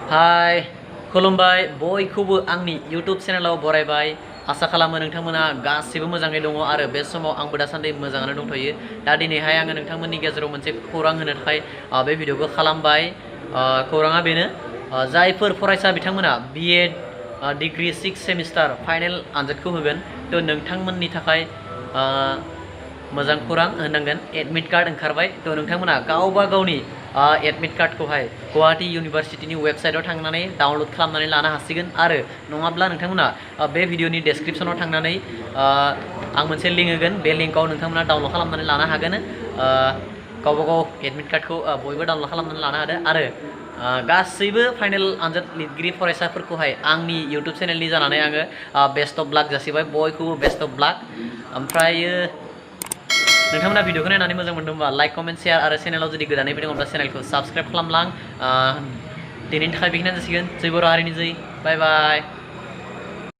हाय खुलुमबाय बयखौबो आंनि YouTube चेनेलाव बरायबाय आसा खालामो नोंथांमोना गासिबो मोजाङै दङ आरो बे समाव आंबो दासान्दि मोजाङानो दंथ'यो दा दिनैहाय आङो नोंथांमोननि गेजेराव मोनसे खौरां होनो थाखाय बे भिडिअखौ खालामबाय खौराङा बेनो जायफोर फरायसा बिथांमोना BEd डिग्री 6 सेमिस्टार फाइनेल आनजादखौ होगोन थ' नोंथांमोननि थाखाय मोजां खौरां होननांगोन एडमिट कार्ड ओंखारबाय थ' नोंथांमोना गावबा गावनि एडमिट कार्डखौहाय गुवाहाटी इउनिभार्सिटिनि वेबसाइटआव थांनानै डाउनलड खालामनानै लानो हासिगोन आरो नङाब्ला नोंथांमोना बे भिडिअनि डेसक्रिपसनाव थांनानै आं मोनसे लिंक होगोन बे लिंकआव नोंथांमोना डाउनलड खालामनानै लानो हागोन गावबा गाव एडमिट कार्डखौ बयबो डाउनलड खालामनानै लानो हादों आरो गासैबो फाइनेल आनजाद लिरगिरि फरायसाफोरखौहाय आंनि YouTube चेनेलनि जानानै आङो बेस्ट अफ लाक जासिबाय बयखौबो बेस्ट अफ लाक ओमफ्रायो नोंथांमोना भिडिअखौ नायनानै मोजां मोनदोंबा लाइक कमेन्ट शेयार आरो चेनेलाव जुदि गोदानै फैदोंब्ला चेनेलखौ साबस्क्राइब खालामलां दिनैनि थाखाय बेखिनियानो जासिगोन जय बर' हारिनि जय बाय बाय।